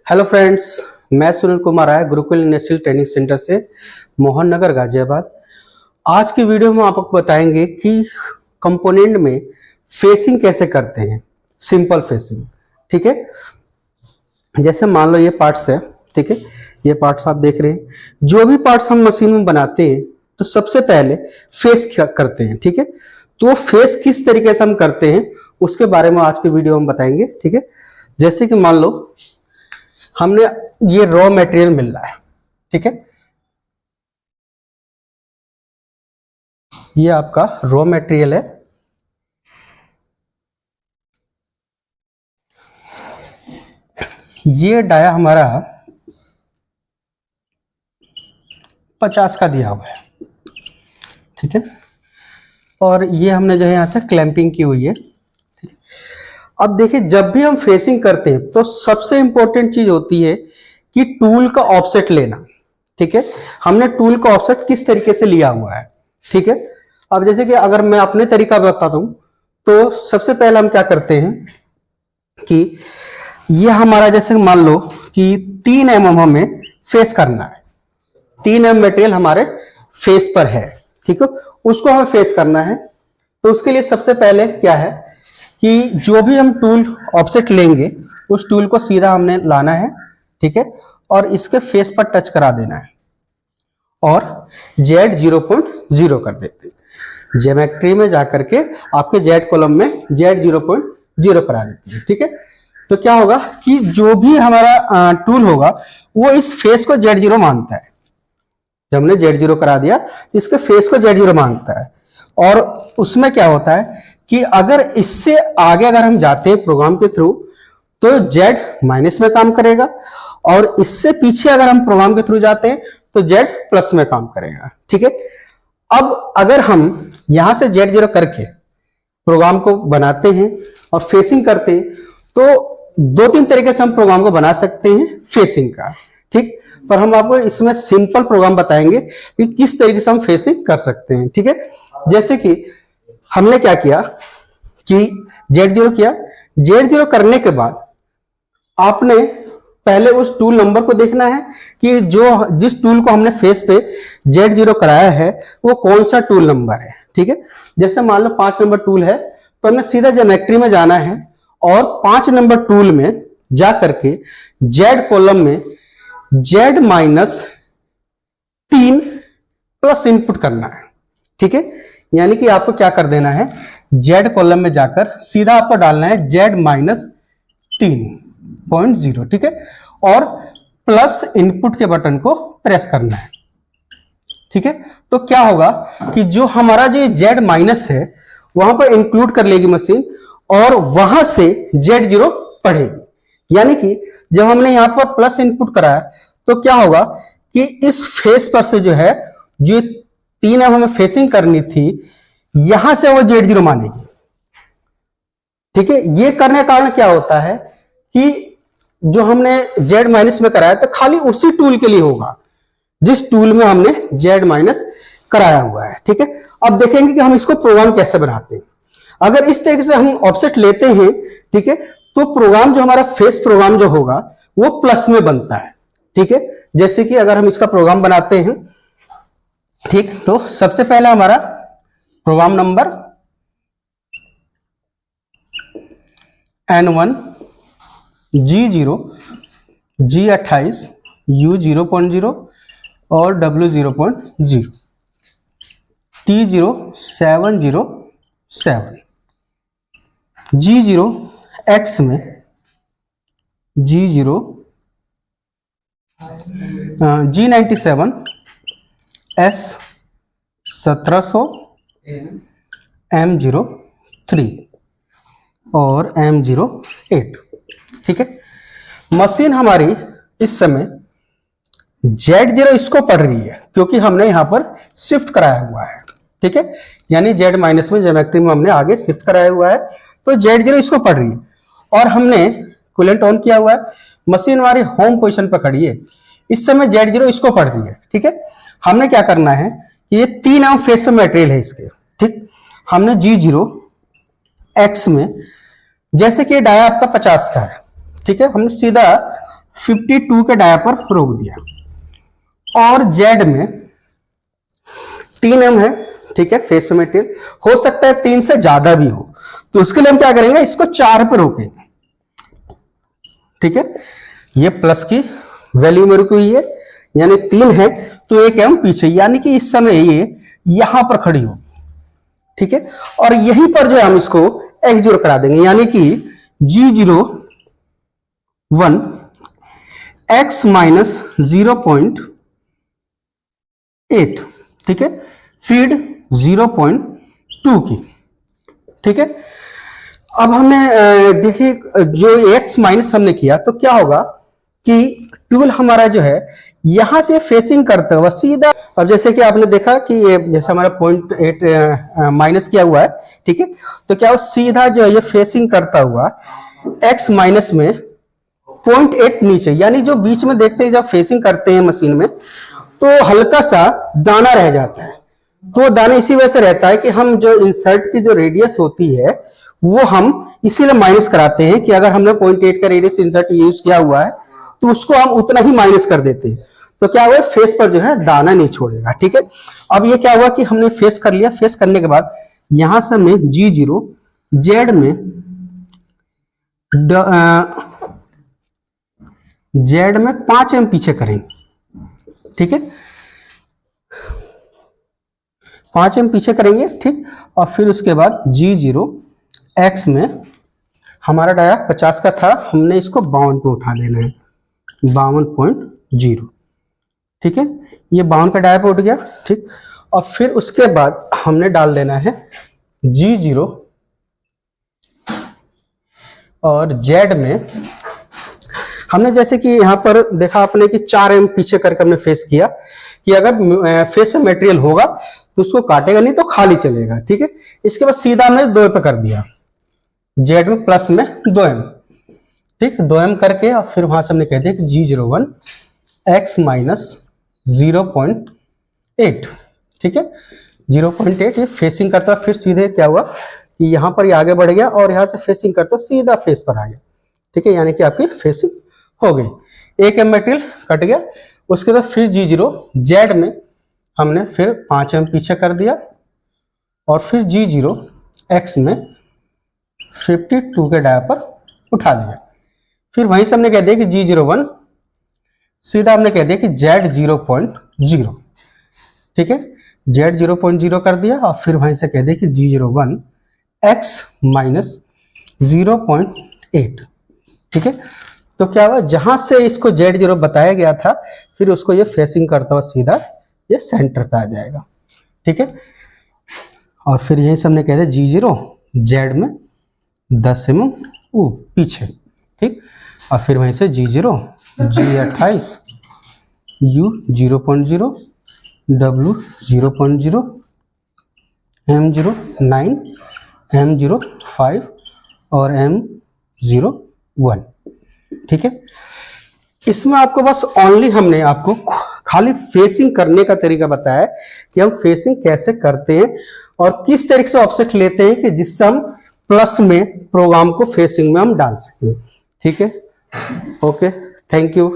Hello friends, मैं Sunil Kumar Rai Gurukul national training centre से मोहन नगर गाजियाबाद। आज की वीडियो में आपको बताएंगे कि कंपोनेंट में फेसिंग कैसे करते हैं, सिंपल फेसिंग। ठीक है, जैसे मान लो ये पार्ट्स है। ठीक है, ये पार्ट्स आप देख रहे हैं। जो भी पार्ट्स हम मशीन में बनाते हैं तो सबसे पहले फेस करते हैं। ठीक है, तो फेस किस तरीके से हम करते हैं उसके बारे में आज की वीडियो में बताएंगे। ठीक है, जैसे कि मान लो हमने ये रॉ मटेरियल मिल रहा है। ठीक है, ये आपका रॉ मटेरियल है। ये डाया हमारा 50 का दिया हुआ है। ठीक है, और ये हमने जो है यहां से क्लैंपिंग की हुई है। ठीक है, अब देखिए जब भी हम फेसिंग करते हैं तो सबसे इंपॉर्टेंट चीज होती है कि टूल का ऑफसेट लेना। ठीक है, हमने टूल का ऑफसेट किस तरीके से लिया हुआ है। ठीक है, अब जैसे कि अगर मैं अपने तरीका बताता हूं तो सबसे पहले हम क्या करते हैं कि ये हमारा जैसे मान लो कि 3 mm हमें फेस करना है। 3 mm मटेरियल हमारे फेस पर है। ठीक है, उसको हमें फेस करना है। तो उसके लिए सबसे पहले क्या है कि जो भी हम टूल ऑफसेट लेंगे उस टूल को सीधा हमने लाना है। ठीक है, और इसके फेस पर टच करा देना है और Z 0.0 कर देते हैं। ज्योमेट्री में जाकर के आपके Z कॉलम में Z 0.0 करा देते हैं। ठीक है, तो क्या होगा कि जो भी हमारा टूल होगा वो इस फेस को Z0 मानता है। जब हमने Z0 करा दिया इसके फेस को Z0 मानता है। और उसमें क्या होता है कि अगर इससे आगे अगर हम जाते हैं प्रोग्राम के थ्रू तो Z माइनस में काम करेगा, और इससे पीछे अगर हम प्रोग्राम के थ्रू जाते हैं तो Z प्लस में काम करेगा। ठीक है, अब अगर हम यहां से Z0 करके प्रोग्राम को बनाते हैं और फेसिंग करते हैं तो 2-3 तरीके से हम प्रोग्राम को बना सकते हैं फेसिंग का। ठीक, पर हम आपको इसमें सिंपल प्रोग्राम बताएंगे कि किस तरीके से हम फेसिंग कर सकते हैं। ठीक है, जैसे कि हमने क्या किया कि Z0 किया। Z0 करने के बाद आपने पहले उस टूल नंबर को देखना है कि जिस टूल को हमने फेस पे Z0 कराया है वो कौन सा टूल नंबर है। ठीक है, जैसे मान लो 5 नंबर टूल है तो हमें सीधा ज्योमेट्री में जाना है और 5 नंबर टूल में जा करके Z कॉलम में Z माइनस 3 प्लस इनपुट करना है। ठीक है, यानी कि आपको क्या कर देना है, Z कॉलम में जाकर सीधा आपको डालना है Z माइनस 3.0। ठीक है, और प्लस इनपुट के बटन को प्रेस करना है। ठीक है, तो क्या होगा कि जो हमारा जो Z माइनस है वहां पर इंक्लूड कर लेगी मशीन और वहां से Z0 पढ़ेगी। यानी कि जब हमने यहां पर प्लस इनपुट कराया तो क्या होगा कि इस फेस पर से जो है जो 3 हमें फेसिंग करनी थी यहां से वो Z0 मानेगी। ठीक है, ये करने का कारण क्या होता है कि जो हमने Z माइनस में कराया तो खाली उसी टूल के लिए होगा जिस टूल में हमने Z माइनस कराया हुआ है। ठीक है, अब देखेंगे कि हम इसको प्रोग्राम कैसे बनाते हैं। अगर इस तरीके से हम ऑफसेट लेते हैं, ठीक है, तो प्रोग्राम जो हमारा फेस प्रोग्राम जो होगा वो प्लस में बनता है। ठीक है, जैसे कि अगर हम इसका प्रोग्राम बनाते हैं, ठीक, तो सबसे पहला हमारा programme number N1 G0 G28 U 0.0 और W 0.0 T0 707 G0 X में G0 G97 S 1700 M03 और M08। ठीक है, मशीन हमारी इस समय Z0 इसको पढ़ रही है क्योंकि हमने यहां पर शिफ्ट कराया हुआ है। ठीक है, यानी Z माइनस में ज्योमेट्री में हमने आगे शिफ्ट कराया हुआ है तो Z0 इसको पढ़ रही है और हमने कूलेंट ऑन किया हुआ है। मशीन हमारी होम पोजीशन पर खड़ी है, इस समय Z0 इसको पढ़ रही है। ठीक है, हमने क्या करना है कि ये 3 आर्म फेस पे मटेरियल है इसके। ठीक, हमने G0 X में जैसे कि डाया आपका 50 का है। ठीक है, हमने सीधा 52 के डाया पर रोक दिया। और जेड में 3m है, ठीक है, फेस पे मटेरियल हो सकता है 3 से ज्यादा भी हो, तो उसके लिए हम क्या करेंगे, इसको 4 पे रोकेंगे, ठीक है। ये प्लस की वैल्यू मेरे को ये यानी 3 है तो 1 m पीछे, यानी कि इस समय ये यहां पर खड़ी हो, ठीक है। और यहीं पर जो है हम इसको x0 करा देंगे, यानी कि G01 x माइनस 0.8, ठीक है, फीड 0.2 की, ठीक है। अब हमने देखिए जो x माइनस हमने किया तो क्या होगा कि टूल हमारा जो है यहां से फेसिंग करता हुआ सीधा, अब जैसे कि आपने देखा कि ये जैसे हमारा 0.8 माइनस किया हुआ है, ठीक है, तो क्या वो सीधा जो है ये फेसिंग करता हुआ x माइनस में 0.8 नीचे, यानी जो बीच में देखते हैं जब फेसिंग करते हैं मशीन में तो हल्का सा दाना रह जाता है, तो दाना इसी वजह से रहता है कि हम जो इंसर्ट की जो रेडियस होती है वो हम इसीलिए माइनस कराते हैं कि अगर हमने 0.8 का रेडियस इंसर्ट यूज किया हुआ है तो उसको हम उतना ही माइनस कर देते हैं, तो क्या हुआ फेस पर जो है दाना नहीं छोड़ेगा, ठीक है। अब ये क्या हुआ कि हमने फेस कर लिया, फेस करने के बाद यहां से हमें G0 जेड में जेड में 5m पीछे करेंगे, ठीक है, 5m पीछे करेंगे, ठीक। और फिर उसके बाद G0 x में हमारा डाया 50 का था, हमने इसको 52 पे उठा देना है, 52.0, ठीक है, ये 52 का डाया पे उठ गया, ठीक। और फिर उसके बाद हमने डाल देना है G0 और Z में हमने जैसे कि यहां पर देखा आपने कि 4m पीछे करके हमने फेस किया कि अगर फेस पे मटेरियल होगा तो उसको काटेगा नहीं तो खाली चलेगा, ठीक है। इसके बाद सीधा हमने 2 पे कर दिया, Z में प्लस में 2m, ठीक, 2m करके और फिर वहां से हमने कह दिया कि G01 x माइनस 0.8, ठीक है, 0.8 ये फेसिंग करता, फिर सीधे क्या हुआ कि यहां पर ये आगे बढ़ गया और यहां से फेसिंग करता सीधा फेस पर आ गया, ठीक है, यानी कि आपकी फेसिंग हो गई, 1m मटेरियल कट गया। उसके बाद फिर G0 Z में हमने फिर 5m पीछे कर दिया और फिर G0 x में 52 के डाया पर उठा दिया, फिर वहीं से हमने कह दिया कि G01 सीधा हमने कह दिया कि Z0.0, ठीक है, Z0.0 कर दिया और फिर वहीं से कह दिया कि G01 x माइनस 0.8, ठीक है। तो क्या हुआ, जहां से इसको Z0 बताया गया था फिर उसको ये फेसिंग करता हुआ सीधा ये सेंटर पे आ जाएगा, ठीक है। और फिर यही से हमने कह दिया G0 Z में 10 mm पीछे, ठीक। और फिर वहीं से G0 G28 U 0.0 W 0.0 M09 M05 और M01, ठीक है। इसमें आपको बस ओनली हमने आपको खाली फेसिंग करने का तरीका बताया है कि हम फेसिंग कैसे करते हैं और किस तरीके से ऑफसेट लेते हैं कि जिससे हम प्लस में प्रोग्राम को फेसिंग में हम डाल सकें, ठीक है। Okay, thank you.